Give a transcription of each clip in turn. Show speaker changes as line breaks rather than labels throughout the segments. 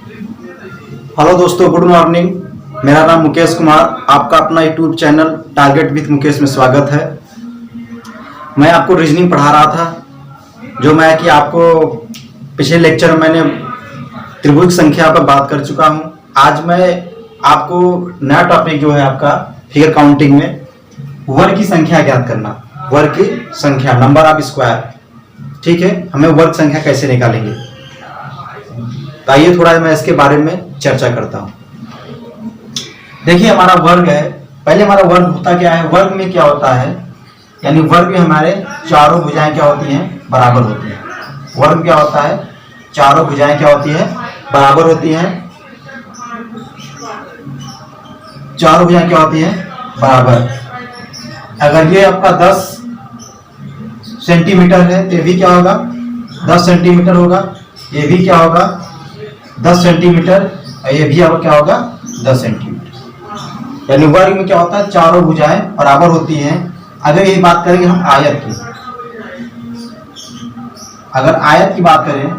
Hello दोस्तों, good morning. मेरा नाम मुकेश कुमार, आपका अपना YouTube channel target with Mukesh में स्वागत है। मैं आपको रीजनिंग पढ़ा रहा था, जो मैं कि आपको पिछले लेक्चर में मैंने त्रिभुज संख्या पर बात कर चुका हूं। आज मैं आपको नया टॉपिक जो है आपका फिगर काउंटिंग में वर्ग की संख्या ज्ञात करना, वर्ग की संख्या, नंबर ऑफ स्क्वायर। ठीक है, हमें वर्ग संख्या कैसे निकालेंगे, तो आइए थोड़ा मैं इसके बारे में चर्चा करता हूं। देखिए, हमारा वर्ग है। पहले हमारा वर्ग होता क्या है, वर्ग में क्या होता है, यानी वर्ग में हमारे चारों भुजाएं क्या होती हैं, बराबर होती हैं। वर्ग क्या होता है, चारों भुजाएं क्या होती है, बराबर होती हैं। चारों भुजाएं क्या होती हैं, बराबर। अगर ये आपका 10 सेंटीमीटर है तो ये भी क्या होगा, 10 सेंटीमीटर होगा। ये भी क्या होगा, 10 सेंटीमीटर। ये भी अब क्या होगा, 10 सेंटीमीटर। यानी वर्ग में क्या होता है, चारों भुजाएं बराबर होती हैं। अगर ये बात करेंगे हम आयत की, अगर आयत की बात करें,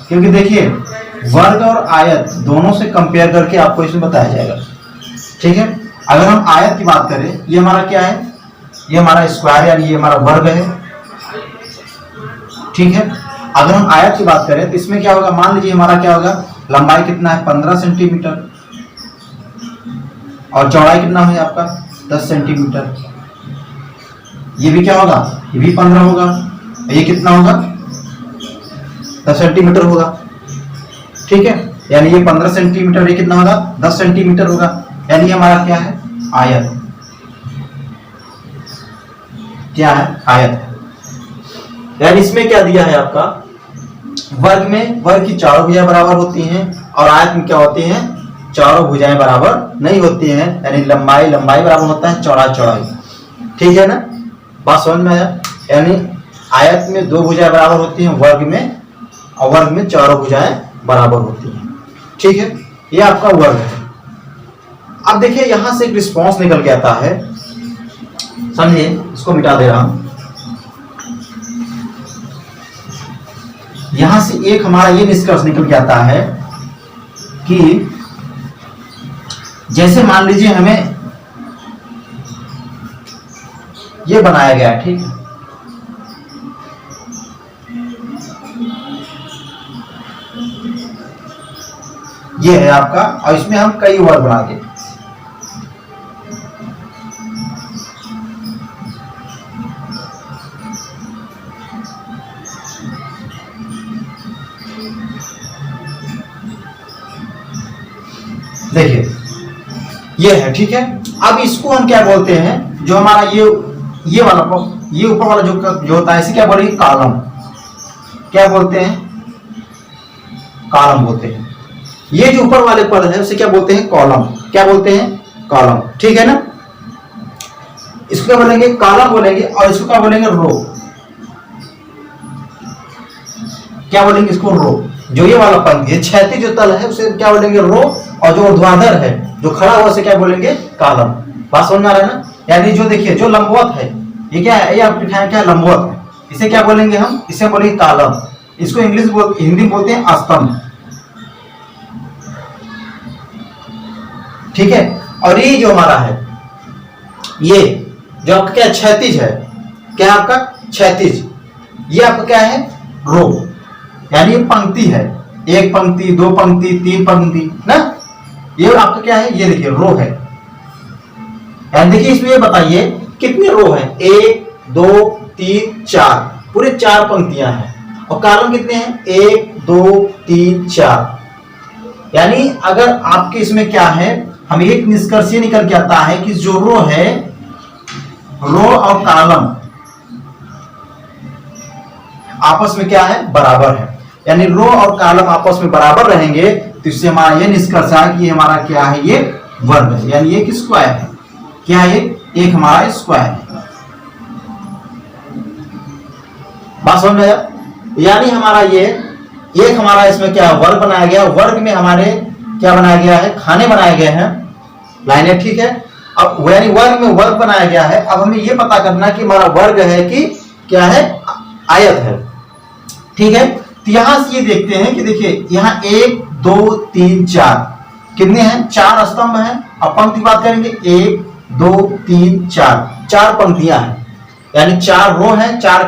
क्योंकि देखिए वर्ग और आयत दोनों से कंपेयर करके आपको इसमें बताया जाएगा। ठीक है, अगर हम आयत की बात करें, ये हमारा क्या है, ये हमारा स्क्वायर, यानी ये हमारा वर्ग है। ठीक है, अगर हम आयत की बात करें तो इसमें क्या होगा, मान लीजिए हमारा क्या होगा, लंबाई कितना है, 15 सेंटीमीटर, और चौड़ाई कितना है आपका, 10 सेंटीमीटर। ये भी क्या होगा, ये भी 15 होगा। ये कितना होगा, 10 सेंटीमीटर होगा। ठीक है, यानी ये 15 सेंटीमीटर, ये कितना होगा, 10 सेंटीमीटर होगा। यानी हमारा क्या है, आयत। क्या है, आयत। यानी इसमें क्या दिया है आपका, वर्ग में वर्ग की चारों भुजाएं बराबर होती हैं, और आयत में क्या होती हैं, चारों भुजाएं बराबर नहीं होती हैं। यानी लंबाई लंबाई बराबर होता है, चौड़ाई चौड़ाई। ठीक है ना, बात समझ में आया। यानी आयत में 2 भुजाएं बराबर होती हैं वर्ग में, और वर्ग में चारों भुजाएं बराबर होती हैं। ठीक है, ये आपका वर्ग है। अब देखिए यहां से एक रिस्पॉन्स निकल के आता है, समझिए, इसको मिटा दे रहा हूं। यहां से एक हमारा ये निष्कर्ष निकल के आता है कि जैसे मान लीजिए हमें ये बनाया गया है, ठीक है, ये है आपका, और इसमें हम कई वर्ग बना के, देखिए ये है। ठीक है, अब इसको हम क्या बोलते हैं, जो हमारा ये वाला, ये ऊपर वाला जो होता है, इसे क्या बोलेंगे, कॉलम। क्या बोलते हैं, कॉलम बोलते हैं। ये जो ऊपर वाले पद है उसे क्या बोलते हैं, कॉलम। क्या बोलते हैं, कॉलम। ठीक है ना, इसको क्या बोलेंगे, कॉलम बोलेंगे, और इसको क्या बोलेंगे, रो। क्या बोलेंगे, इसको रो। जो ये वाला पंक्ति है, क्षैतिज जो तल है उसे क्या बोलेंगे, रो, और जो ऊर्ध्वाधर है, जो खड़ा हुआ, उसे क्या बोलेंगे, कॉलम। बात समझ में आ रहा है ना। यानी जो देखिए जो लंबवत है, ये क्या है, ये आप दिखाएं क्या, लंबवत है, इसे क्या बोलेंगे हम, इसे बोलेंगे कॉलम। इसको हिंदी बोलते हैं स्तंभ। ठीक है, और ये जो हमारा है, ये जो आपका क्या, क्षैतिज है, क्या है आपका, क्षैतिज। ये आपका क्या है, रो, यानी पंक्ति है, एक पंक्ति, 2 पंक्ति, 3 पंक्ति ना। ये आपका क्या है, ये देखिए रो है। यानी देखिए इसमें ये बताइए कितने रो है, 1 2 3 4, पूरे 4 पंक्तियां हैं। और कॉलम कितने हैं, 1 2 3 4। यानी अगर आपके इसमें क्या है, हम एक निष्कर्ष ये निकल के आता है कि जो रो है, रो और कॉलम आपस में क्या है, बराबर है। यानी रो और कॉलम आपस में बराबर रहेंगे, तो इससे हमारा ये निष्कर्ष है कि हमारा क्या है, ये वर्ग है, यानी ये एक स्क्वायर है। क्या है, एक हमारा स्क्वायर है। बात समझ में आया। यानी हमारा ये एक हमारा इसमें क्या वर्ग बनाया गया, वर्ग में हमारे क्या बनाया गया है, खाने बनाए गए हैं, लाइनें। ठीक है, अब यानी वर्ग में वर्ग बनाया गया है। अब हमें ये पता करना कि हमारा वर्ग है कि क्या है, आयत है। ठीक है, तो यहां से ये देखते हैं कि देखिए यहाँ 1 2 3 4 कितने हैं, 4 स्तंभ हैं। अब पंक्ति की बात करेंगे 1 2 3 4, 4 पंक्तियां हैं, यानी 4 रो है, 4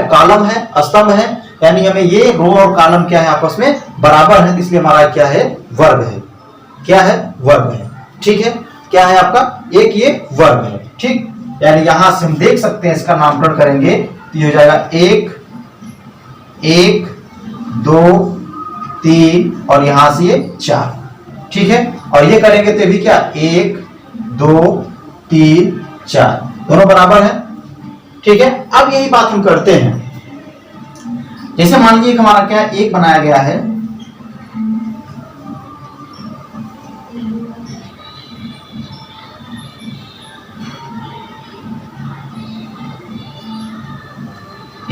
कॉलम है, स्तंभ है, यानी हमें ये रो और कॉलम क्या है आपस में बराबर है, इसलिए हमारा क्या है, वर्ग है। क्या है, वर्ग है। ठीक है, क्या है आपका, एक ये वर्ग है। ठीक, यानी यहां से हम देख सकते हैं, इसका नामकरण करेंगे तो ये हो जाएगा 1 1 2 3 और यहां से ये 4। ठीक है, और ये करेंगे तो भी क्या 1 2 3 4 दोनों बराबर है। ठीक है, अब यही बात हम करते हैं। जैसे मान लीजिए हमारा क्या है, एक बनाया गया है,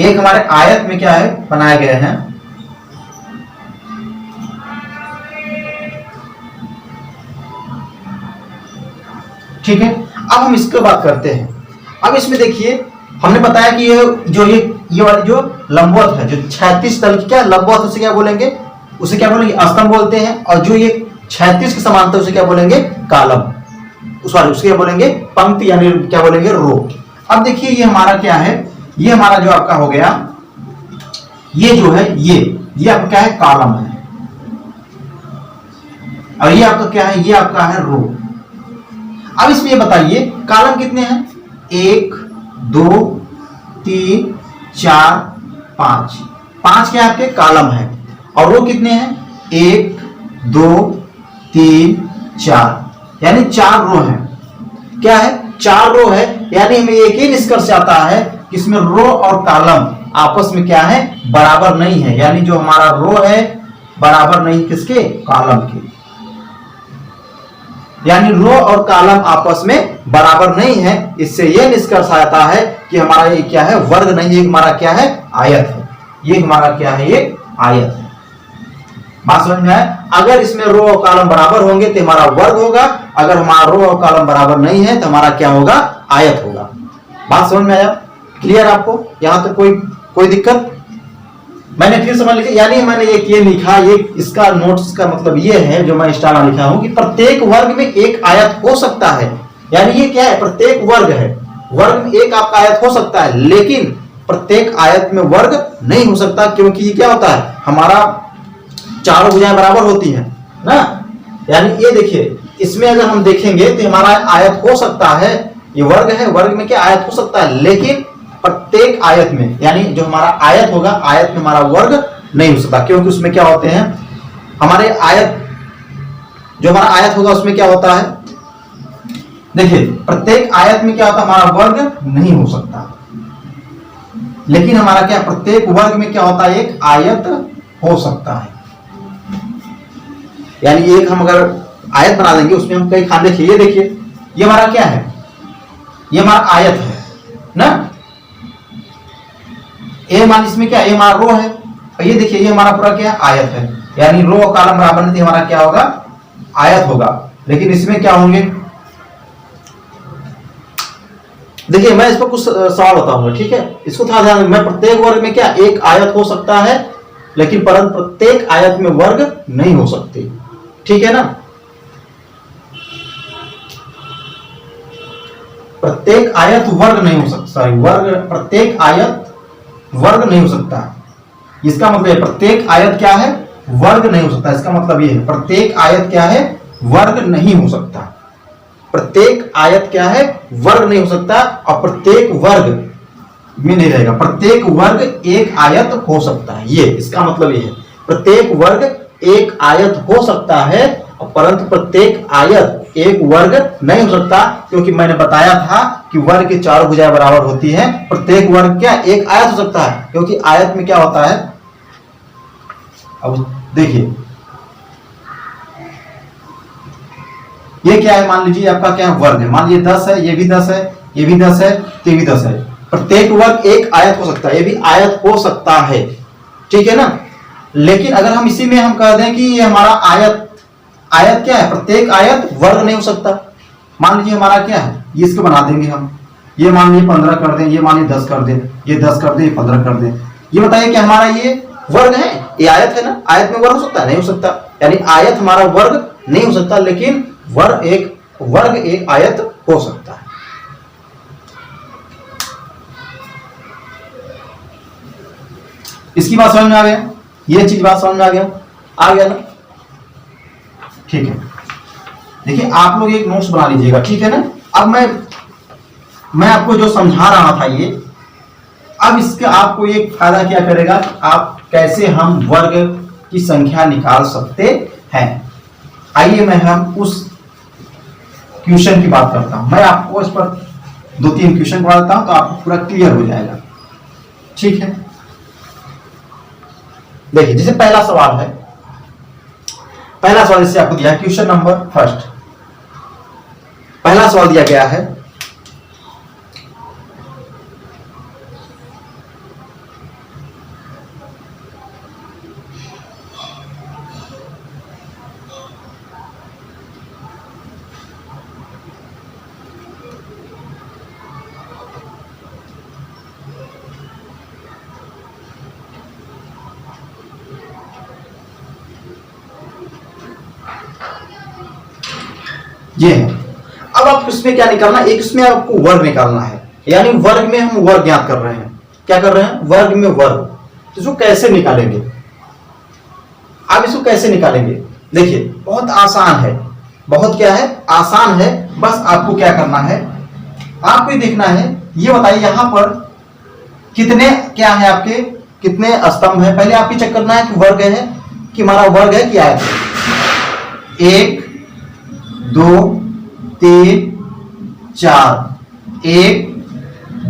एक हमारे आयत में क्या है बनाया गया है, ठीक है। अब हम इसके बात करते हैं। अब इसमें देखिए हमने बताया कि ये वाली जो लंबवत है, जो 36 तल की क्या लंबवत, उसे क्या बोलेंगे, उसे क्या बोलेंगे, स्तंभ बोलते हैं। और जो ये 36 के समांतर उसे क्या बोलेंगे, कॉलम, उसके क्या बोलेंगे, पंक्ति, यानी क्या बोलेंगे, रो। अब देखिए ये हमारा क्या है, ये हमारा जो आपका हो गया, ये जो है ये आपका क्या है, कॉलम है, और ये आपका क्या है, ये आपका है रो। अब इसमें ये बताइए कॉलम कितने हैं, 1 2 3 4 5, 5 क्या आपके कॉलम है। और रो कितने हैं, 1 2 3 4, यानी 4 रो है। क्या है, 4 रो है, यानी हमें एक ही निष्कर्ष आता है कि इसमें रो और कॉलम आपस में क्या है, बराबर नहीं है। यानी जो हमारा रो है बराबर नहीं किसके, कॉलम के, यानी रो और कॉलम आपस में बराबर नहीं है। इससे यह निष्कर्ष आता है कि हमारा ये क्या है, वर्ग नहीं, ये हमारा क्या है, आयत है। ये हमारा क्या है, ये आयत है। बात समझ में आए। अगर इसमें रो और कॉलम बराबर होंगे तो हमारा वर्ग होगा, अगर हमारा रो और कॉलम बराबर नहीं है तो हमारा क्या होगा, आयत होगा। बात समझ में आया, क्लियर आपको, यहां तक कोई दिक्कत। मैंने फिर समझ लिखा, यानी मैंने ये लिखा, ये इसका नोट्स का मतलब ये है जो मैं स्टार में लिखा हूं कि प्रत्येक वर्ग में एक आयत हो सकता है। यानी ये क्या है, प्रत्येक वर्ग है, वर्ग में एक आपका आयत हो सकता है, लेकिन प्रत्येक आयत में वर्ग नहीं हो सकता, क्योंकि ये क्या होता है, हमारा चारों भुजाएं बराबर होती हैं ना। यानी ये देखिए, इसमें अगर हम देखेंगे तो हमारा आयत हो सकता है, ये वर्ग है, वर्ग में क्या आयत हो सकता है, लेकिन प्रत्येक आयत में, यानी जो हमारा आयत होगा, आयत में हमारा वर्ग नहीं हो सकता, क्योंकि उसमें क्या होते हैं हमारे आयत, जो हमारा आयत होगा उसमें क्या होता है, देखिए प्रत्येक आयत में क्या होता है, हमारा वर्ग नहीं हो सकता, लेकिन हमारा क्या, प्रत्येक वर्ग में क्या होता है, एक आयत हो सकता है। यानी एक हम अगर आयत बना देंगे, उसमें हम कई खाने, देखिए ये देखिए, ये हमारा क्या है, ये हमारा आयत है ना, ए मान इसमें क्या, ए हमारा रो है, और ये देखिए ये हमारा पूरा क्या है, आयत है। यानी रो और कॉलम बराबर नहीं, हमारा क्या होगा, आयत होगा। लेकिन इसमें क्या होंगे, देखिए मैं इस पर कुछ सवाल बताऊंगा, ठीक है, इसको थोड़ा ध्यान। मैं प्रत्येक वर्ग में क्या एक आयत हो सकता है, लेकिन परंतु प्रत्येक आयत में वर्ग नहीं हो सकते, ठीक है ना। प्रत्येक आयत वर्ग नहीं हो सकता, सॉरी वर्ग, प्रत्येक आयत वर्ग नहीं हो सकता। इसका मतलब प्रत्येक आयत क्या है, वर्ग नहीं हो सकता। इसका मतलब ये है प्रत्येक आयत क्या है, वर्ग नहीं हो सकता। प्रत्येक आयत क्या है, वर्ग नहीं हो सकता, और प्रत्येक वर्ग में नहीं रहेगा, प्रत्येक वर्ग एक आयत हो सकता है। ये इसका मतलब ये है प्रत्येक वर्ग एक आयत हो सकता है, परंतु प्रत्येक आयत एक वर्ग नहीं हो सकता, क्योंकि मैंने बताया था कि वर्ग की चारों भुजाएं बराबर होती हैं। प्रत्येक वर्ग क्या एक आयत हो सकता है, क्योंकि आयत में क्या होता है, अब देखिए ये क्या है, मान लीजिए आपका क्या है, वर्ग है, मान लीजिए 10 है, ये भी 10 है, ये भी 10 है, तो ये भी 10 है। प्रत्येक वर्ग एक आयत हो सकता है, ये भी आयत हो सकता है, ठीक है ना। लेकिन अगर हम इसी में हम कह दें कि ये हमारा आयत क्या है, प्रत्येक आयत वर्ग नहीं हो सकता। मान लीजिए हमारा क्या है, ये इसको बना देंगे हम, ये मान लीजिए 15 कर दें, ये मान लीजिए 10 कर दें, ये 10 कर दें, ये 15 कर दें। ये बताइए कि हमारा ये वर्ग है, ये आयत है ना, आयत में वर्ग हो सकता है? नहीं हो सकता। यानी आयत हमारा वर्ग नहीं हो सकता, लेकिन वर्ग एक आयत हो सकता है। इसकी बात समझ में आ गया? ये चीज बात समझ में आ गया ना? ठीक है, देखिए आप लोग एक नोट्स बना लीजिएगा, ठीक है ना? अब मैं आपको जो समझा रहा था ये, अब इसका आपको एक फायदा क्या करेगा, आप कैसे हम वर्ग की संख्या निकाल सकते हैं। आइए हम उस क्वेश्चन की बात करता हूं। मैं आपको इस पर 2-3 क्वेश्चन पढ़ाता हूं तो आपको पूरा क्लियर हो जाएगा, ठीक है? देखिए, जैसे पहला सवाल है, पहला सवाल इससे आपको दिया है, क्वेश्चन नंबर फर्स्ट। पहला सवाल दिया गया है, ये है। अब आप इसमें क्या निकालना, एक इसमें आपको वर्ग निकालना है, यानी वर्ग में हम वर्ग ज्ञात कर रहे हैं। क्या कर रहे हैं? वर्ग में वर्ग। तो इसको कैसे निकालेंगे? आप इसको कैसे निकालेंगे? देखिए, बहुत आसान है, बहुत क्या है, आसान है। बस आपको क्या करना है, आपको ये देखना है, ये बताइए यहां पर कितने क्या है, आपके कितने स्तंभ है। पहले आपको चेक करना है कि वर्ग है कि हमारा वर्ग है कि आयत है। 1 2 3 4, 1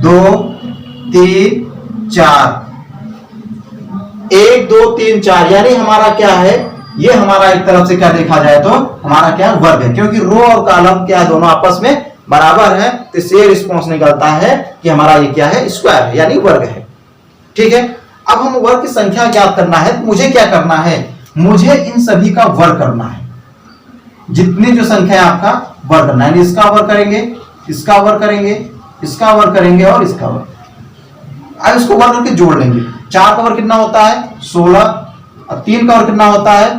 2 3 4, 1 2 3 4, यानी हमारा क्या है, ये हमारा एक तरफ से क्या देखा जाए तो हमारा क्या वर्ग है, क्योंकि रो और कॉलम क्या है, दोनों आपस में बराबर है। तो इससे रिस्पॉन्स निकलता है कि हमारा ये क्या है, स्क्वायर है, यानी वर्ग है। ठीक है, अब हम वर्ग की संख्या ज्ञात करना है, तो मुझे क्या करना है, मुझे इन सभी का वर्ग करना है। जितनी जो संख्या है आपका वर्ग करना है, इसका वर्ग करेंगे, इसका वर्ग करेंगे, इसका वर्ग करेंगे और इसका वर्ग। अब इसको वर्ग करके जोड़ लेंगे। 4 का वर्ग कितना होता है? 16। और 3 का वर्ग कितना होता है?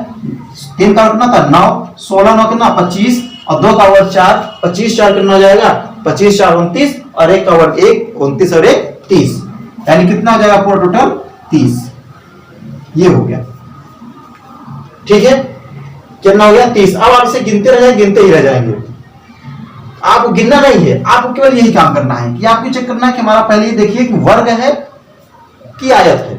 3 का वर्ग कितना था? 9। 16 9 कितना? 25। और 2 का वर्ग 4। 25 4 कितना हो जाएगा? 25 4 29। और 1 का वर्ग 1, 29 और 1 30। यानी कितना हो जाएगा पूरा टोटल? 30। ये हो गया, ठीक है? कितना हो गया? 30। अब आप इसे गिनते रह जाएंगे, गिनते ही रह जाएंगे। आपको गिनना नहीं है, आपको केवल यही काम करना है कि आपको चेक करना है कि हमारा पहले ये देखिए कि वर्ग है कि आयत है।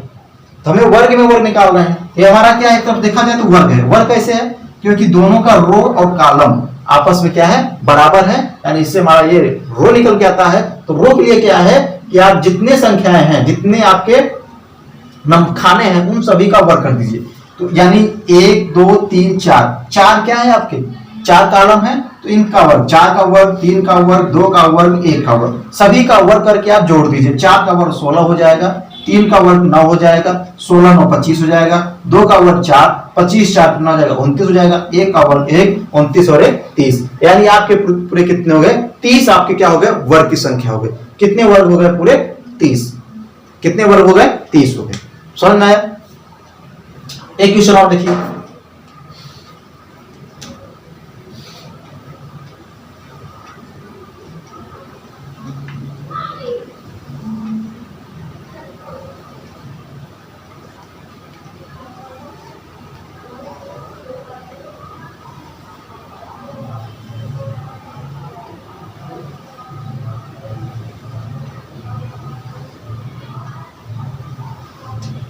तो हमें वर्ग में वर्ग निकालना है। ये हमारा क्या है, तरफ देखा जाए तो वर्ग है। वर्ग कैसे है? क्योंकि दोनों का रो और कॉलम आपस में क्या है, बराबर है। यानी इससे हमारा ये रो निकल के आता है। तो रो के लिए क्या है कि आप जितने संख्याएं हैं, जितने आपके खाने हैं, उन सभी का वर्ग कर दीजिए। तो यानी 1 2 3 4, 4 क्या है आपके? 4 कॉलम है, तो इनका वर्ग, 4 का वर्ग, 3 का वर्ग, 2 का वर्ग, 1 का वर्ग, सभी का वर्ग करके आप जोड़ दीजिए। 4 का वर्ग 16 हो जाएगा, 3 का वर्ग 9 हो जाएगा, 16 9 25 हो जाएगा, 2 का वर्ग 4, 25 4 कितना हो जाएगा? 29 हो जाएगा, 1 का वर्ग 1, 29 और 1 30। यानी आपके पूरे कितने हो गए? 30 आपके क्या हो गए? वर्ग की संख्या हो गई। कितने वर्ग हो गए? पूरे 30। कितने वर्ग हो गए? 30 हो गए। समझ में आया? एक क्वेश्चन और देखिए,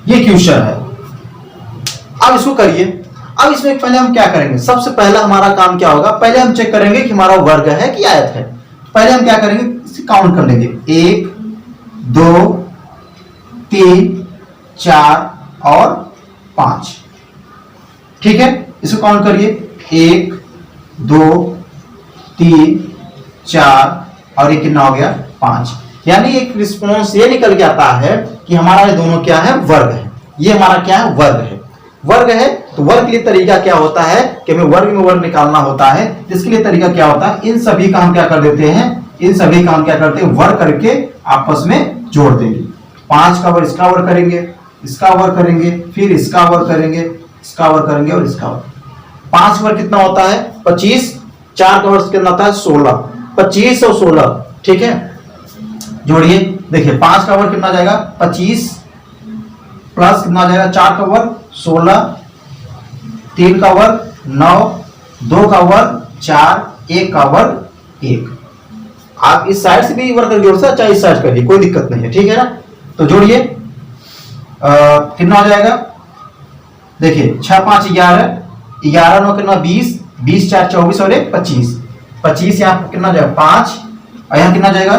ये क्वेश्चन है। अब इसको करिए। अब इसमें पहले हम क्या करेंगे, सबसे पहला हमारा काम क्या होगा, पहले हम चेक करेंगे कि हमारा वर्ग है कि आयत है। पहले हम क्या करेंगे, इसे काउंट कर लेंगे। 1 2 3 4 और 5। ठीक है, इसको काउंट करिए। 1 2 3 4 और ये कितना हो गया? 5। यानी एक रिस्पॉन्स ये निकल के आता है कि हमारा ये दोनों क्या है? वर्ग है। ये हमारा क्या है? वर्ग है। वर्ग है, तो वर्ग के लिए तरीका क्या होता है कि हमें वर्ग में वर्ग निकालना होता है। इसके लिए तरीका क्या होता है, इन सभी का हम क्या कर देते हैं, इन सभी का हम क्या करते हैं, वर्ग करके आपस में जोड़ देंगे। 5 का वर्ग इसका वर्ग करेंगे, इसका वर्ग करेंगे, फिर इसका वर्ग करेंगे, इसका वर्ग करेंगे और इसका वर्ग। 5 वर्ग कितना होता है 25, 4 का वर्ग कितना होता है 16, 25 और 16, ठीक है। जोड़िए, देखिए 5 का वर्ग कितना जाएगा 25 प्लस कितना जाएगा 4 का वर्ग 16, 3 का वर्ग 9, 2 का वर्ग 4, 1 का वर्ग 1। आप इस साइड से भी वर्ग कर जोड़ सकते, चाहे इस साइड करिए, कोई दिक्कत नहीं है, ठीक है ना। तो जोड़िए, कितना हो जाएगा, देखिए 6 5 11, 11 9 कितना 20, 20 4 24 और 1 25, 25 यहाँ कितना जाएगा 5, और यहाँ कितना जाएगा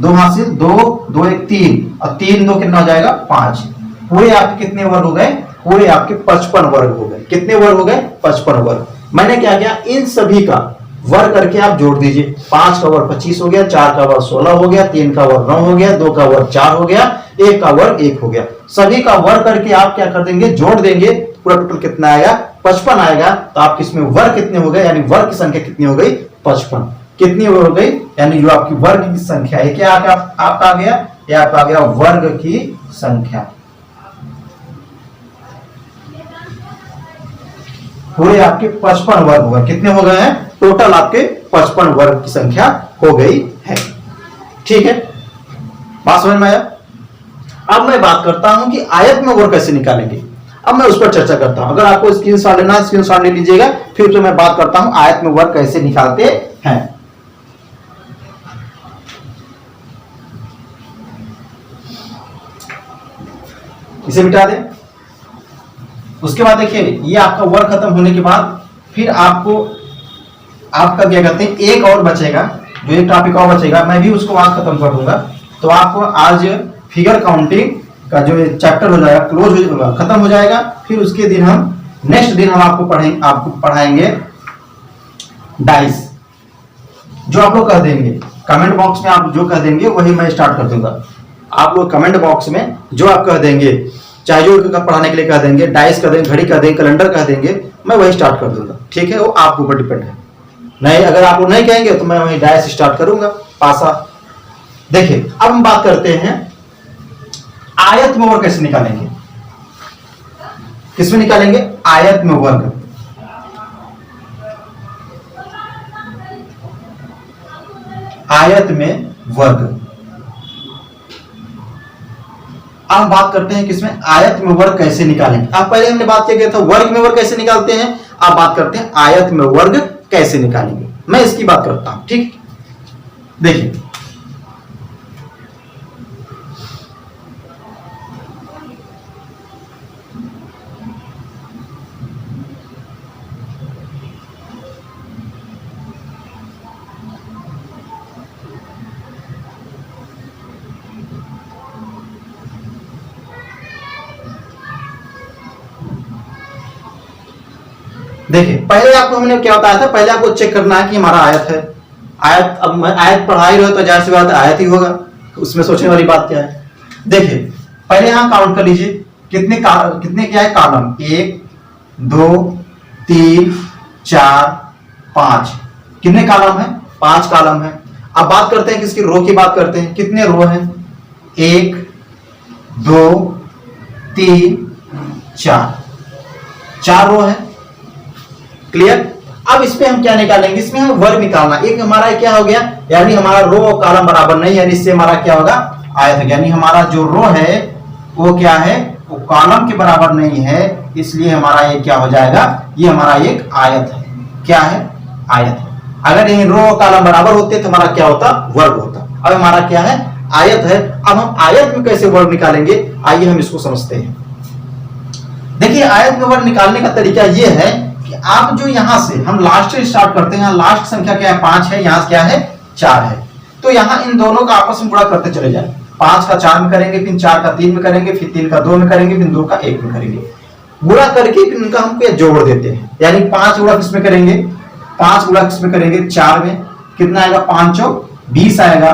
2 हाथ से 2 2 1 3 और 3 2 कितना हो जाएगा 5। पूरे आपके कितने वर्ग हो गए, पूरे आपके 55 वर्ग हो गए। कितने वर्ग हो गए 55 वर्ग। मैंने क्या किया, इन सभी का वर्ग करके आप जोड़ दीजिए। 5 का वर्ग 25 हो गया, 4 का वर्ग 16 हो गया, 3 का वर्ग 9 हो गया, 2 का वर्ग 4 हो गया, 1 का वर्ग 1 हो गया। सभी का वर्ग करके आप क्या कर देंगे, जोड़ देंगे, पूरा टोटल कितना आएगा 55 आएगा। तो आपके इसमें वर्ग कितने हो गए, यानी वर्ग की संख्या कितनी हो गई 55। कितनी हो गई, यानी जो आपकी वर्ग की संख्या है, क्या आपका आ गया, ये आपका आ गया वर्ग की संख्या। पूरे आपके 55 वर्ग हो गए। कितने हो गए हैं टोटल, आपके 55 वर्ग की संख्या हो गई है, ठीक है। बात समझ में आया। अब मैं बात करता हूं कि आयत में वर्ग कैसे निकालेंगे। अब मैं उस पर चर्चा करता हूं। अगर आपको स्क्रीनशॉट लेना है स्क्रीनशॉट ले लीजिएगा, फिर तो मैं बात करता हूं आयत में वर्ग कैसे निकालते हैं। इसे मिटा दें। उसके बाद देखिए, ये आपका वर्ग खत्म होने के बाद फिर आपका क्या कहते हैं, एक और बचेगा, जो एक टॉपिक और बचेगा, मैं भी उसको आज खत्म कर दूंगा। तो आपको आज फिगर काउंटिंग का जो चैप्टर हो जाएगा क्लोज हो जाएगा, खत्म हो जाएगा। फिर उसके दिन नेक्स्ट दिन हम आपको पढ़ाएंगे डाइस। जो आप लोग कह देंगे कमेंट बॉक्स में, आप जो कह देंगे वही मैं स्टार्ट कर दूंगा। आप लोग कमेंट बॉक्स में जो आप कह देंगे, चाहे जो पढ़ाने के लिए कह देंगे, डाइस कह देंगे, घड़ी कह देंगे, कैलेंडर कह देंगे, मैं वही स्टार्ट कर दूंगा, ठीक है। वो आपके ऊपर डिपेंड है। नहीं, अगर आप लोग नहीं कहेंगे तो मैं वही डाइस स्टार्ट करूंगा, पासा। देखिए, अब हम बात करते हैं आयत में वर्ग कैसे निकालेंगे। किसमें निकालेंगे, आयत में वर्ग। आयत में वर्ग। अब हम बात करते हैं किसमें, आयत में वर्ग कैसे निकालेंगे। अब पहले हमने बात किया था वर्ग में वर्ग कैसे निकालते हैं, अब बात करते हैं आयत में वर्ग कैसे निकालेंगे। मैं इसकी बात करता हूं, ठीक। देखिए, देखिए पहले आपको हमने क्या बताया था, पहले आपको चेक करना है कि हमारा आयत है। आयत, अब मैं आयत पढ़ा ही रहा तो जाहिर सी बात आयत ही होगा, उसमें सोचने वाली बात क्या है। देखिए पहले यहां काउंट कर लीजिए, कितने क्या है कॉलम, 1 2 3 4 5, कितने कॉलम है 5 कॉलम है। अब बात करते हैं किसकी, रो की बात करते हैं। कितने रो हैं, 1 2 3 4 रो है, क्लियर। अब इस पे हम क्या निकालेंगे, इसमें हम वर्ग निकालना। एक हमारा क्या हो गया, यानी हमारा रो और कॉलम बराबर नहीं है, यानी इससे हमारा क्या होगा आयत होगा। यानी हमारा जो रो है वो क्या है, वो कॉलम के बराबर नहीं है, इसलिए हमारा ये क्या हो जाएगा, ये हमारा एक आयत है। क्या है, आयत है। अगर ये रो और कॉलम बराबर होते तो हमारा क्या होता, वर्ग होता। अब हमारा क्या है, आयत है। अब हम आयत में कैसे वर्ग निकालेंगे, आइए हम इसको समझते हैं। देखिए आयत में वर्ग निकालने का तरीका ये है कि आप जो यहां से हम लास्ट से स्टार्ट करते हैं, लास्ट संख्या क्या है 5 है, यहां क्या है 4 है, तो यहां इन दोनों का आपस में गुणा करते चले जाए। 5 का 4 में करेंगे, फिर 4 का 3 में करेंगे, फिर 3 का 2 में करेंगे, फिर 2 का 1 में करेंगे, गुणा करके फिर इनका हम जोड़ देते हैं। यानी 5 गुणा किसमें करेंगे, 5 गुणा किसमें करेंगे 4 में, कितना आएगा 5 चौक 20 आएगा।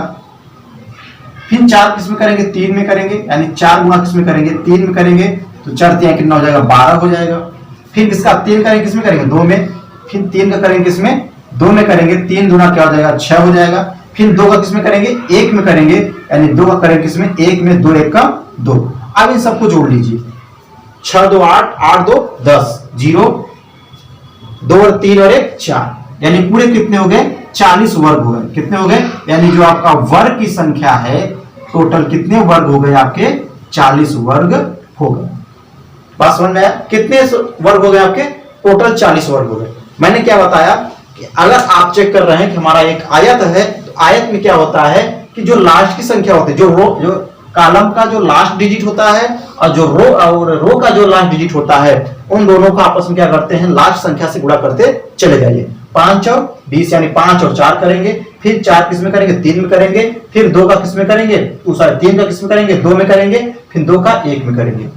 फिर 4 किसमें करेंगे 3 में करेंगे, यानी 4 गुणा किसमें करेंगे 3 में करेंगे, तो 4 3 कितना हो जाएगा 12 हो जाएगा। फिर इसका 3 करेंगे किसमें करेंगे 2 में, फिर 3 का करेंगे किसमें 2 में करेंगे, 3 दूना क्या हो जाएगा 6 हो जाएगा। फिर 2 का किसमें करेंगे 1 में करेंगे, यानी 2 का करेंगे किसमें 1 में, 2 1 का 2, अब इन सबको जोड़ लीजिए, 6 2 8, 8 2 10, 0 2 और 3 और 1 4, यानी पूरे कितने हो गए? 40 वर्ग हो गए। कितने हो गए? यानी जो आपका वर्ग की संख्या है, टोटल कितने वर्ग हो गए आपके? 40 वर्ग हो गए। बात समझ में आया? कितने वर्ग हो गए आपके? टोटल 40 वर्ग हो गए। मैंने क्या बताया कि अगर आप चेक कर रहे हैं कि हमारा एक आयत है, तो आयत में क्या होता है कि जो लास्ट की संख्या होती है, जो कॉलम का जो लास्ट डिजिट होता है और जो रो का जो लास्ट डिजिट होता है, उन दोनों को आपस में क्या करते हैं? लास्ट संख्या से गुणा करते चले जाइए। 5 और 20 यानी 5 और 4 करेंगे, फिर 4 किस में करेंगे? 3 में करेंगे, फिर 2 का किस में करेंगे? 3 का किस में करेंगे? 2 में करेंगे, फिर 2 का 1 में करेंगे।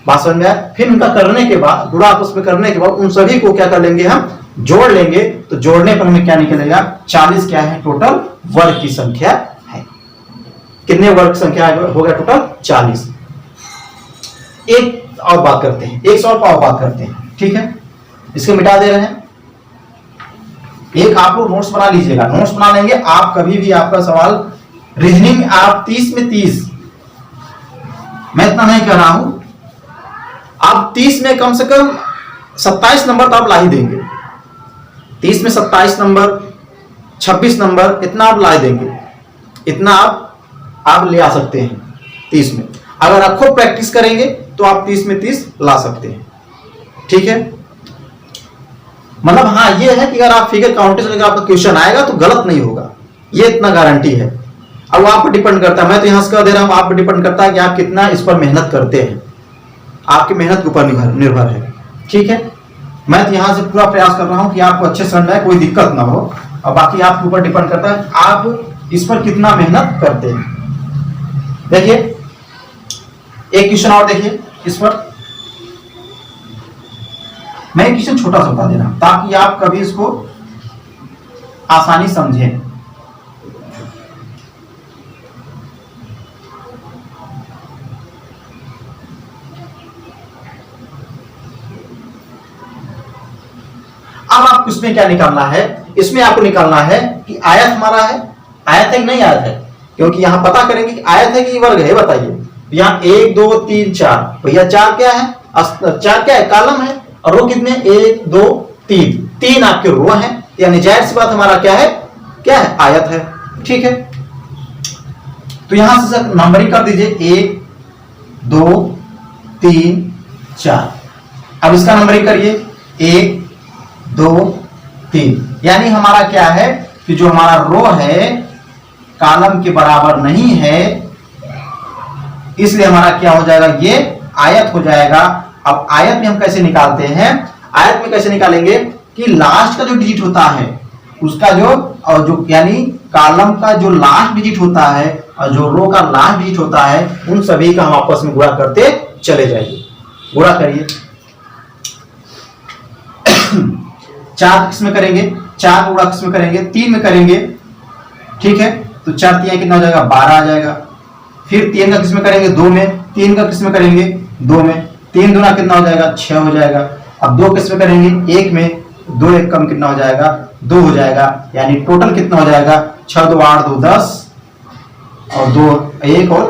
बात समझ में आया? फिर उनका करने के बाद, गुणा आपस में करने के बाद उन सभी को क्या कर लेंगे? हम जोड़ लेंगे। तो जोड़ने पर हमें क्या निकलेगा? 40 क्या है? टोटल वर्ग की संख्या है। कितने वर्ग संख्या हो गया? टोटल 40। एक और बात करते हैं, एक और बात करते हैं, ठीक है? इसको मिटा दे रहे हैं। एक आप लोग नोट्स बना लीजिएगा, नोट्स बना लेंगे आप। कभी भी आपका सवाल रीजनिंग आप 30 में 30, मैं इतना नहीं कह रहा हूं, आप 30 में कम से कम 27 नंबर तो आप ला ही देंगे। 30 में 27 नंबर, 26 नंबर, इतना आप ला देंगे। इतना आप ले आ सकते हैं 30 में। अगर आप खूब प्रैक्टिस करेंगे तो आप 30 में 30 ला सकते हैं, ठीक है? मतलब हाँ, ये है कि अगर आप फिगर काउंटर से आपका क्वेश्चन आएगा तो गलत नहीं होगा, ये इतना गारंटी है। अब आप पर डिपेंड करता है, मैं तो यहां से कह दे रहा हूं, आप पर डिपेंड करता है कि आप कितना इस पर मेहनत करते हैं। आपकी मेहनत के ऊपर निर्भर है, ठीक है? मैं तो यहां से पूरा प्रयास कर रहा हूं कि आपको अच्छे समझ में आए, कोई दिक्कत ना हो। और बाकी आपके ऊपर डिपेंड करता है आप इस पर कितना मेहनत करते हैं। देखिए एक क्वेश्चन और देखिए इस पर। मैं एक क्वेश्चन छोटा सा बता दे रहा हूं ताकि आप कभी इसको आसानी समझें। अब आपको इसमें क्या निकालना है? इसमें आपको निकालना है कि आयत हमारा है, आयत है कि नहीं आयत है, क्योंकि यहां पता करेंगे कि आयत है कि वर्ग है। बताइए, यहां 1 2 3 4, भैया 4 क्या है? 4 क्या है? कॉलम है। और रो कितने? 1 2 3, 3 आपके रो है, यानी जाहिर सी बात हमारा क्या है? क्या है? आयत है, ठीक है? तो यहां से नंबरिंग कर दीजिए, 1 2 3 4। अब इसका नंबरिंग करिए, 1 2 3, यानी हमारा क्या है कि जो हमारा रो है कॉलम के बराबर नहीं है, इसलिए हमारा क्या हो जाएगा? ये आयत हो जाएगा। अब आयत में हम कैसे निकालते हैं? आयत में कैसे निकालेंगे कि लास्ट का जो डिजिट होता है उसका जो यानी कॉलम का जो लास्ट डिजिट होता है और जो रो का लास्ट डिजिट होता है, उन सभी का हम आपस में गुणा करते चले जाइए। गुणा करिए। 4 किसमें करेंगे? 4 गुणा किसमें करेंगे? 3 में करेंगे, ठीक है? तो 4 3 कितना हो जाएगा? 12 आ जाएगा। फिर 3 का किसमें करेंगे? 2 में। 3 का किसमें करेंगे? 2 में। 3 दूना कितना हो जाएगा? 6 हो जाएगा। अब 2 किसमें करेंगे? 1 में। 2 1 कम कितना हो जाएगा? 2 हो जाएगा। यानी टोटल कितना हो जाएगा? 6 2 8 2 10 और 2 1 और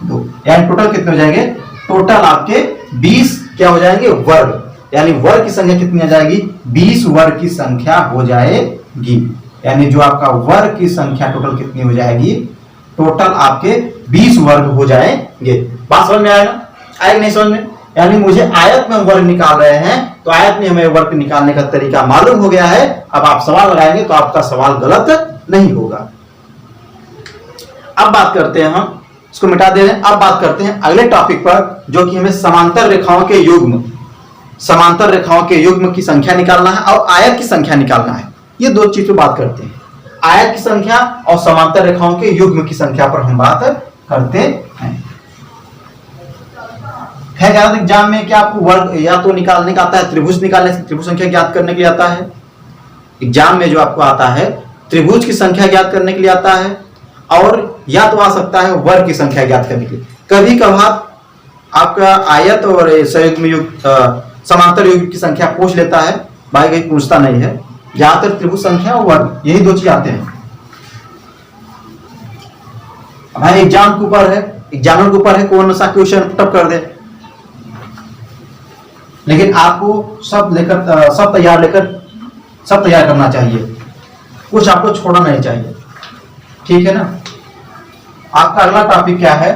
2, यानी टोटल कितने हो जाएंगे? टोटल आपके 20 क्या हो जाएंगे? वर्ग। यानी वर्ग की संख्या कितनी आ जाएगी? 20 वर्ग की संख्या हो जाएगी। यानी जो आपका वर्ग की संख्या टोटल कितनी हो जाएगी? टोटल आपके 20 वर्ग हो जाएंगे। बात समझ में आएगा? आएगा नहीं समझ में? यानी मुझे आयत में वर्ग निकाल रहे हैं, तो आयत में हमें वर्ग निकालने का तरीका मालूम हो गया है। अब आप सवाल लगाएंगे तो आपका सवाल गलत नहीं होगा। अब बात करते हैं, हम इसको मिटा दे रहे हैं। अब बात करते हैं अगले टॉपिक पर, जो कि हमें समांतर रेखाओं के युग्म की संख्या निकालना है और आयत की संख्या निकालना है। ये दो चीज पे बात करते हैं, आयत की संख्या और समांतर रेखाओं के युग्म की संख्या पर हम बात करते हैं। है ज्यादा एग्जाम में क्या आपको वर्ग या तो निकालने का आता है, त्रिभुज निकालने से त्रिभुज संख्या ज्ञात करने के लिए आता है। एग्जाम में जो आपको आता है त्रिभुज की संख्या ज्ञात करने के लिए आता है, और या तो आ सकता है वर्ग की संख्या ज्ञात करने के लिए। कभी कभार आपका आयत और संयुग्म युग्म समांतर युग्म की संख्या पूछ लेता है, भाई कहीं पूछता नहीं है। ज्यादातर त्रिभुज संख्या और वर्ग यही दो चीज आते हैं। भाई एग्जाम के ऊपर है, एग्जामिनर के ऊपर है कौन सा क्वेश्चन पुटअप कर दे, लेकिन आपको सब तैयार करना चाहिए, कुछ आपको छोड़ना नहीं चाहिए, ठीक है ना। आपका अगला टॉपिक क्या है?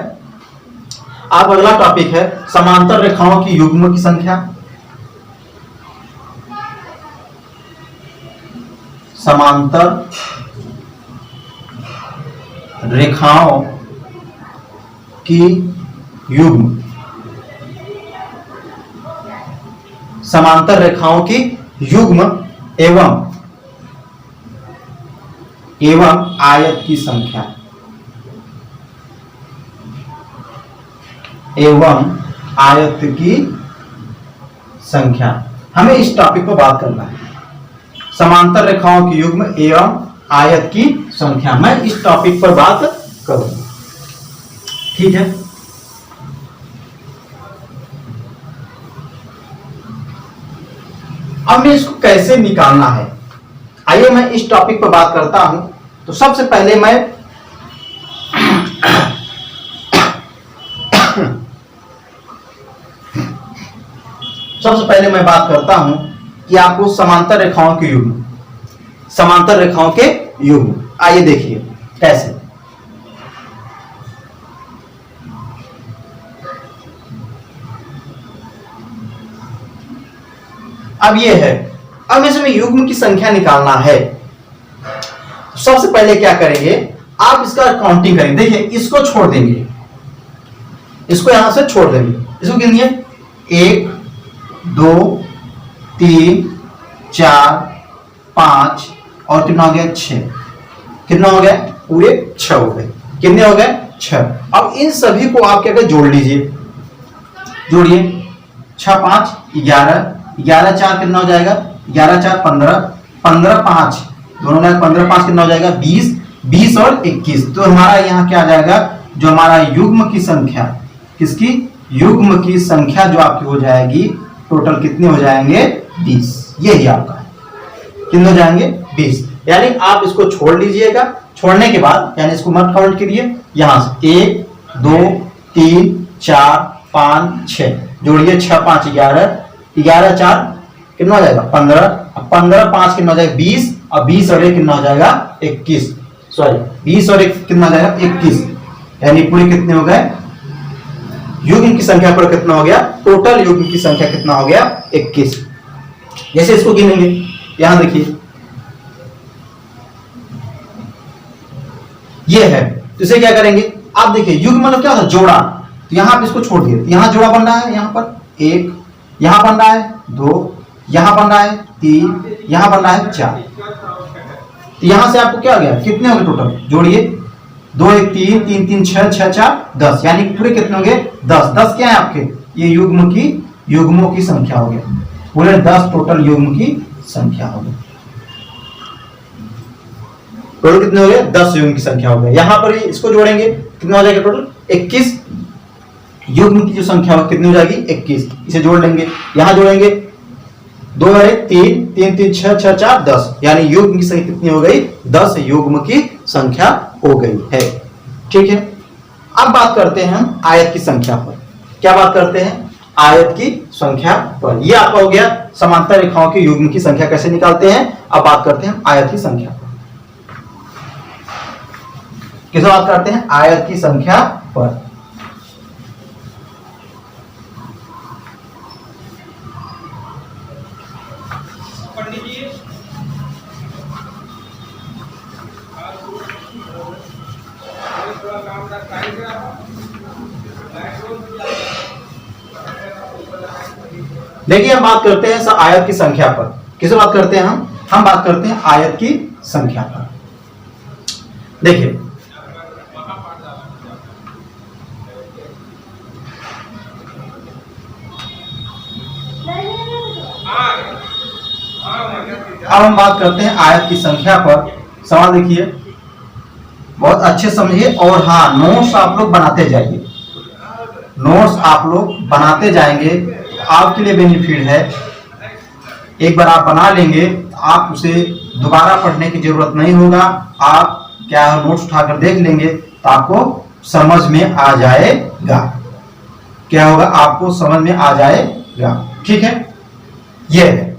आपका अगला टॉपिक है समांतर रेखाओं की युग्म की संख्या। समांतर रेखाओं की युग्म, समांतर रेखाओं की युग्म एवं आयत की संख्या, एवं आयत की संख्या। हमें इस टॉपिक पर बात करना है, समांतर रेखाओं की युग्म एवं आयत की संख्या। मैं इस टॉपिक पर बात करूंगा, ठीक है। अब मैं इसको कैसे निकालना है, आइए मैं इस टॉपिक पर बात करता हूं। तो सबसे पहले मैं बात करता हूं कि आपको समांतर रेखाओं के युग्म, समांतर रेखाओं के युग्म, आइए देखिए कैसे। अब ये है, अब इसमें युग्म की संख्या निकालना है। सबसे पहले क्या करेंगे, आप इसका काउंटिंग करेंगे। देखिए इसको छोड़ देंगे, इसको यहां से छोड़ देंगे, इसको गिनिए 1 2 3 4 5 और कितना हो गया 6। कितना हो गया? पूरे 6 हो गए। कितने हो गए? 6। अब इन सभी को आप क्या करें, जोड़ लीजिए, जोड़िए 6 5 11, 11 4 कितना हो जाएगा? 11 4 15, 15 5 दोनों में 15 5 कितना हो जाएगा? 20, 20 और 21। तो हमारा यहाँ क्या आ जाएगा, जो हमारा युग्म की संख्या, किसकी? युग्म की संख्या जो आपकी हो जाएगी, टोटल कितने हो जाएंगे? 20। यही आपका है, कितने हो जाएंगे? 20। यानी आप इसको छोड़ लीजिएगा, छोड़ने के बाद यानी इसको मत काउंट करिए, यहां से 1 2 3 4 5 6 जोड़िए, 6 5 11, 11 4 कितना हो जाएगा? 15, 15 5 कितना हो जाएगा? 20, और 20 और 1 कितना हो जाएगा? 21। सॉरी 20 और 1 कितना हो जाएगा? 21। यानी पूरे कितने हो गए? युग्म की संख्या पर कितना हो गया? टोटल युग्म की संख्या कितना हो गया? 21। जैसे इसको गिनेंगे, यहां देखिए ये है, तो इसे क्या करेंगे, आप देखिए युग्म मतलब क्या होता है? जोड़ा। तो यहां आप इसको छोड़ दिए, यहां जोड़ा बन रहा है, यहां पर 1, यहां बन रहा है 2, यहां बन रहा है 3, यहां बन रहा है 4। तो यहां से आपको क्या हो गया? कितने हो गए टोटल? जोड़िए 2 1 3 3 3 6 6 4 10, यानी पूरे कितने हो गए? 10। 10 क्या है आपके? ये युग्मों की संख्या हो गया, पूरे 10 टोटल युग्म की संख्या हो गई। टोटल कितने हो गए? 10 युग्म की संख्या हो गई। यहां पर इसको जोड़ेंगे, कितना हो जाएगा टोटल? 21 युग्म की जो संख्या हो कितनी हो जाएगी? 21। इसे जोड़ लेंगे, यहां जोड़ेंगे 2 और 1 3 3 3 6 6 4 10, यानी युग्म की संख्या कितनी हो गई? 10 युग्म की संख्या हो गई है, ठीक है। अब बात करते हैं हम आयत की संख्या पर। क्या बात करते हैं? आयत की संख्या पर। यह आपका हो गया समांतर रेखाओं की युग्म की संख्या कैसे निकालते हैं। अब बात करते हैं आयत की संख्या पर। किसे बात करते हैं? आयत की संख्या पर। देखिए हम बात करते हैं आयत की संख्या पर। किसे बात करते हैं हम बात करते हैं आयत की संख्या पर। देखिए अब हम बात करते हैं आयत की संख्या पर। सवाल देखिए, बहुत अच्छे समझिए, और हाँ नोट्स आप लोग बनाते जाइए, नोट्स आप लोग बनाते जाएंगे तो आपके लिए बेनिफिट है। एक बार आप बना लेंगे आप उसे दोबारा पढ़ने की जरूरत नहीं होगा। आप क्या नोट्स उठाकर देख लेंगे तो आपको समझ में आ जाएगा। क्या होगा? आपको समझ में आ जाएगा। ठीक है, ये है।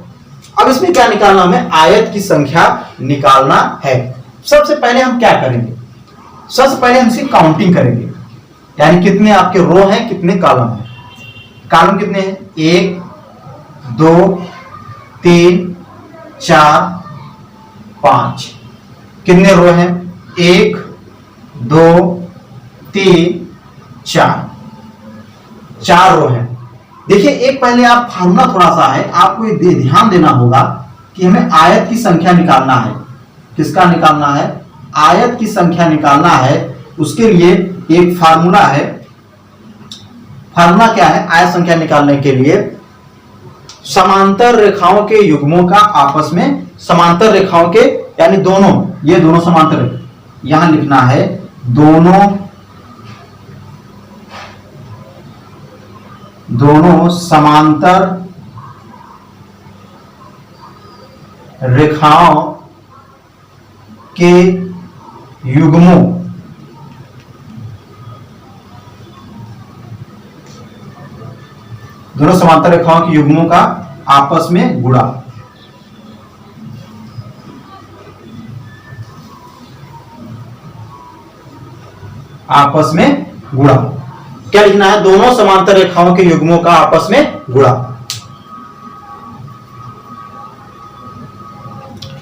अब इसमें क्या निकालना? हमें आयत की संख्या निकालना है। सबसे पहले हम क्या करेंगे? सबसे पहले हम इसकी काउंटिंग करेंगे, यानी कितने आपके रो हैं, कितने कॉलम हैं। कॉलम कितने हैं? 1 2 3 4 5। कितने रो हैं? 1 2 3 4 रो हैं। देखिए, एक पहले आप फार्मूला थोड़ा सा है, आपको ये ध्यान देना होगा कि हमें आयत की संख्या निकालना है। किसका निकालना है? आयत की संख्या निकालना है। उसके लिए एक फार्मूला है। फार्मूला क्या है आयत संख्या निकालने के लिए? समांतर रेखाओं के युग्मों का आपस में, समांतर रेखाओं के यानी दोनों, ये दोनों समांतर, यहां लिखना है दोनों समांतर रेखाओं के युग्मों दोनों समांतर रेखाओं के युग्मों का आपस में गुणा। आपस में गुणा क्या लिखना है? दोनों समांतर रेखाओं के युग्मों का आपस में गुणा।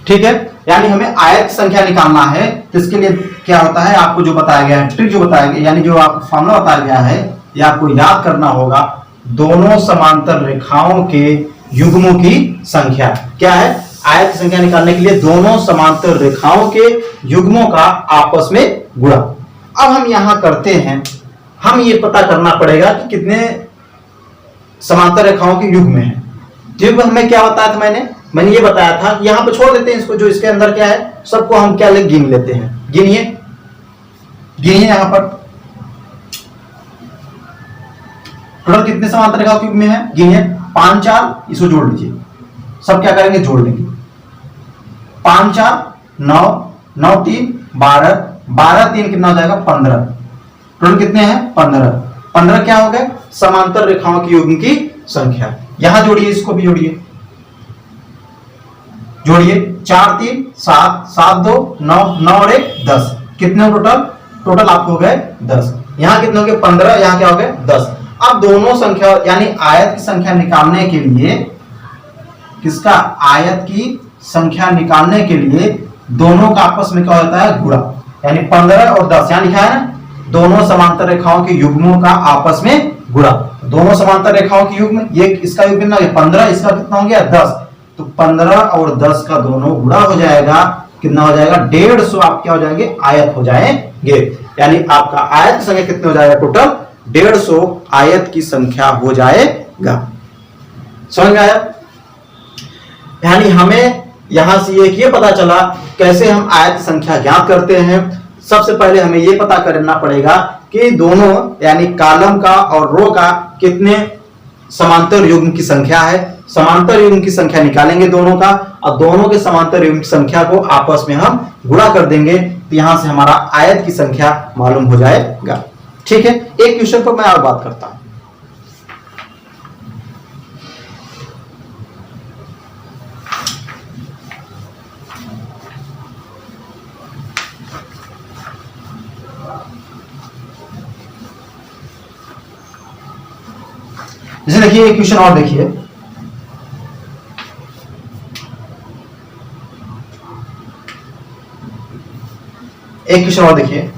ठीक है, यानी हमें आयत की संख्या निकालना है। तो इसके लिए क्या होता है, आपको जो बताया गया है, ट्रिक जो बताया गया, यानी जो आपको फॉर्मूला बताया गया है, ये आपको याद करना होगा। दोनों समांतर रेखाओं के युग्मों की संख्या क्या है? आयत की संख्या निकालने के लिए दोनों समांतर रेखाओं के युग्मों का आपस में गुणा। अब हम यहां करते हैं, हम ये पता करना पड़ेगा कि कितने समांतर रेखाओं के युग्म हैं। युग्म हमें क्या बताया था? मैंने ये बताया था, यहां पे छोड़ देते हैं इसको, जो इसके अंदर क्या है सबको हम क्या गिन लेते हैं। गिनिए यहां पर टोटल कितने समांतर रेखाओं के युग्म है, गिनिए। 5 4, इसको जोड़ लीजिए, सब क्या करेंगे? जोड़ लेंगे। 5 4 9, 9 3 12, 12 3 कितना हो जाएगा? 15। टोटल कितने हैं? 15। 15 क्या हो गए? समांतर रेखाओं के युग्म की संख्या। यहां जोड़िए, इसको भी जोड़िए, 4 3 7, 7 2 9, 9 और 1 10। कितने टोटल आपको हो गए 10। यहां कितने हो गए? 15। यहां क्या हो गए? 10। अब दोनों संख्या यानी आयत की संख्या निकालने के लिए, किसका? आयत की संख्या निकालने के लिए दोनों का आपस में क्या होता है? गुणा। यानी 15 और 10 यहां लिखा है ना, दोनों समांतर रेखाओं के युग्मों का आपस में गुणा। दोनों समांतर रेखाओं के युग्म, ये इसका युग्म कितना हो गया? 15, इसका कितना हो गया? 10। तो 15 और 10 का दोनों गुणा हो जाएगा। कितना हो जाएगा? 150 आप क्या हो जाएंगे? आयत हो जाएंगे। यानी आपका आयत की संख्या कितने हो जाएगा? टोटल 150 आयत की संख्या हो जाएगा। समझ में आया? यानी हमें यहां से ये पता चला कैसे हम आयत की संख्या ज्ञात करते हैं। सबसे पहले हमें ये पता करना पड़ेगा कि दोनों यानी कॉलम का और रो का कितने समांतर युग्म की संख्या है। समांतर युग्म की संख्या निकालेंगे दोनों का, और दोनों के समांतर युग्म की संख्या को आपस में हम गुणा कर देंगे, तो यहां से हमारा आयत की संख्या मालूम हो जाएगा। ठीक है, एक क्वेश्चन पर मैं और बात करता हूं। जैसे देखिए एक क्वेश्चन और देखिए, एक क्वेश्चन और देखिए।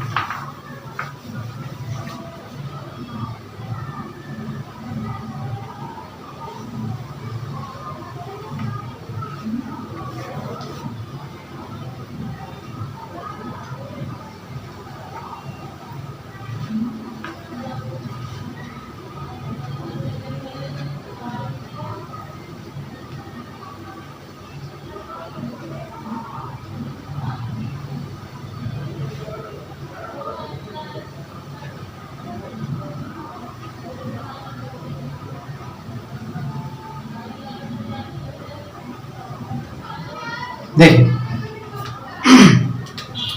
देखिए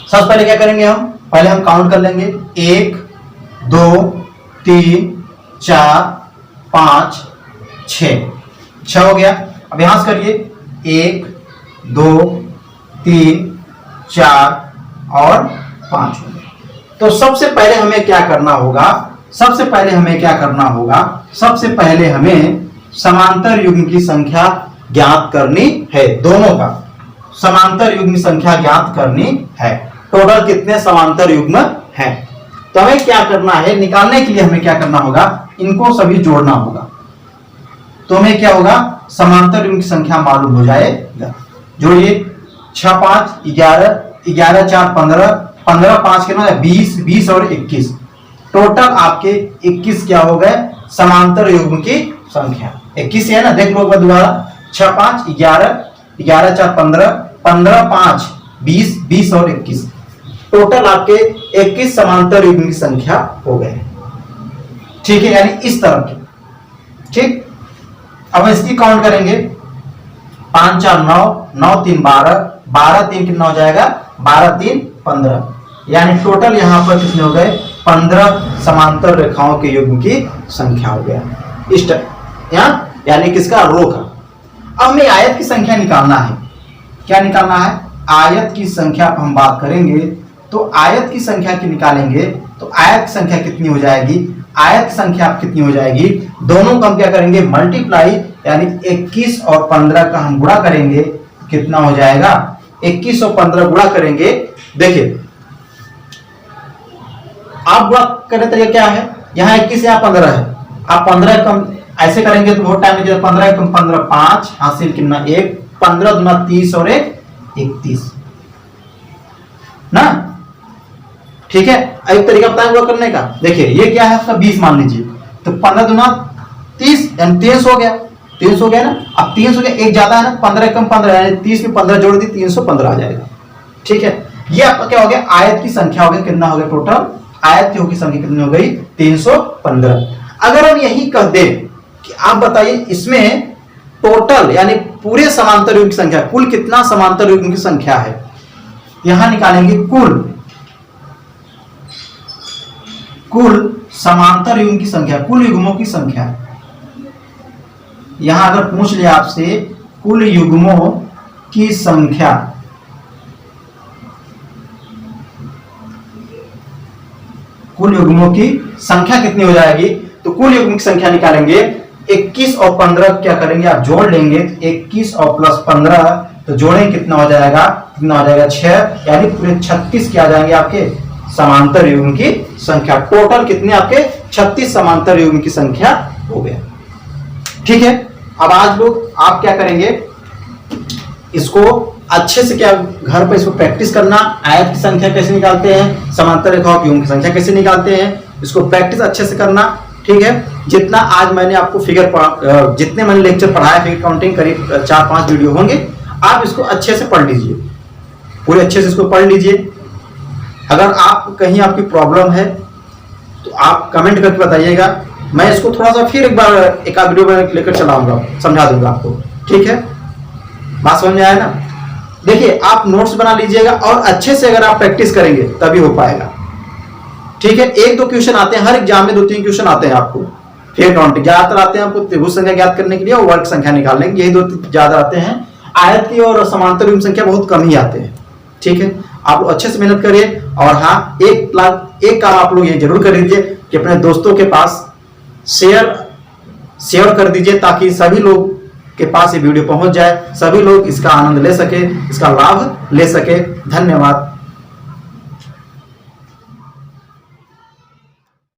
सबसे पहले क्या करेंगे हम? पहले हम काउंट कर लेंगे 1 2 3 4 5 6 हो गया। अब यहां से करिए 1 2 3 4 और 5 हो गया। तो सबसे पहले हमें क्या करना होगा, सबसे पहले हमें समांतर युग्म की संख्या ज्ञात करनी है। दोनों का समांतर युग्म की संख्या ज्ञात करनी है। टोटल कितने समांतर युग्म हैं, तो हमें क्या करना है, निकालने के लिए हमें क्या करना होगा, इनको सभी जोड़ना होगा। तो हमें क्या होगा, समांतर युग्म की संख्या मालूम हो जाएगा। जोड़िए 6 5 11, 11 4 15, 15 5 कितना है 20, 20 और 21, टोटल आपके 21 क्या हो गए समांतर युग्म की संख्या। 21 है ना, देख लो दोबारा, 6 5 11, 11 4 15, 15 5 20, 20 और 21, टोटल आपके 21 समांतर युग्म की संख्या हो गए। ठीक है, यानी इस तरह की। ठीक, अब इसकी काउंट करेंगे, 5 4 9, 9 3 12, 12 3 कितना हो जाएगा 12 3 15, यानी टोटल यहां पर कितने हो गए 15 समांतर रेखाओं के युग्म की संख्या हो गया। इस यहां यानी किसका, रो का। अब हमें आयत की संख्या निकालना है। क्या निकालना है, आयत की संख्या पर हम बात करेंगे। तो आयत की संख्या की निकालेंगे तो आयत की संख्या कितनी हो जाएगी, आयत की संख्या कितनी हो जाएगी, दोनों का हम क्या करेंगे मल्टीप्लाई, यानी 21 और 15 का हम गुणा करेंगे, कितना हो जाएगा 21 और 15 गुणा करेंगे। देखिए आप गुणा करने तरीका क्या है, यहाँ 21 यहाँ 15 है, आप 15 कम ऐसे करेंगे तो बहुत टाइम लगेगा। 15 कम 15 5, हासिल कितना 1, 15 दूना 30 और 1 31 ना। ठीक है, एक तरीका बताएं गुणा करने का। देखिए ये क्या है आपका 20 मान लीजिए, तो 15 दूना 30 यानी 300 हो गया, 300 हो गया ना। अब 300 हो गया, एक ज्यादा है ना, 15 कम 15 यानी 30 में 15 जोड़ दी 315 आ जाएगा। ठीक है, ये आपका क्या हो गया, आयत की संख्या हो गया, कितना हो गया टोटल आयत की संख्या कितनी हो गई 315। अगर हम यही कह दे कि आप बताइए इसमें टोटल यानी पूरे समांतर युग्म की संख्या, कुल कितना समांतर युग्म की संख्या है, यहां निकालेंगे कुल समांतर युग्म की संख्या, कुल युग्मों की संख्या। यहां अगर पूछ लिया आपसे कुल युग्मों की संख्या, कुल युग्मों की संख्या कितनी हो जाएगी, तो कुल युग्म की संख्या निकालेंगे। 21 और 15 क्या करेंगे आप जोड़ लेंगे, 21 और प्लस 15 तो जोड़ें कितना हो जाएगा, कितना हो जाएगा 6, यानी पूरे 36 क्या आ जाएंगे आपके समांतर युग्म की संख्या। टोटल कितने आपके 36 समांतर युग्म की संख्या हो गया। ठीक है, अब आज लोग आप क्या करेंगे, इसको अच्छे से क्या घर पर इसको प्रैक्टिस करना, आयत की संख्या कैसे निकालते हैं, समांतर रेखाओं की युग्म की संख्या कैसे निकालते हैं, इसको प्रैक्टिस अच्छे से करना। ठीक है, जितना आज मैंने आपको जितने मैंने लेक्चर पढ़ाया, फिगर काउंटिंग करीब 4-5 वीडियो होंगे, आप इसको अच्छे से पढ़ लीजिए, पूरे अच्छे से इसको पढ़ लीजिए। अगर आप कहीं आपकी प्रॉब्लम है तो आप कमेंट करके बताइएगा, मैं इसको थोड़ा सा फिर एक बार एक आध वीडियो में लेकर चलाऊंगा, समझा दूंगा आपको। ठीक है, बात समझ में आया ना। देखिए आप नोट्स बना लीजिएगा और अच्छे से अगर आप प्रैक्टिस करेंगे तभी हो पाएगा। ठीक है, 1-2 क्वेश्चन आते हैं हर एग्जाम में, 2-3 क्वेश्चन आते हैं आपको फिगर काउंटिंग, ज्यादातर आते हैं आपको त्रिभुज संख्या ज्ञात करने के लिए और वर्ग संख्या निकालने के लिए, यही 2 ज्यादा आते हैं। आयत की और समांतर युग्म संख्या बहुत कम ही आते हैं। ठीक है, आप लोग अच्छे से मेहनत करिए। और हाँ, एक काम आप लोग ये जरूर कर लीजिए कि अपने दोस्तों के पास शेयर कर दीजिए, ताकि सभी लोग के पास ये वीडियो पहुंच जाए, सभी लोग इसका आनंद ले सके, इसका लाभ ले सके। धन्यवाद।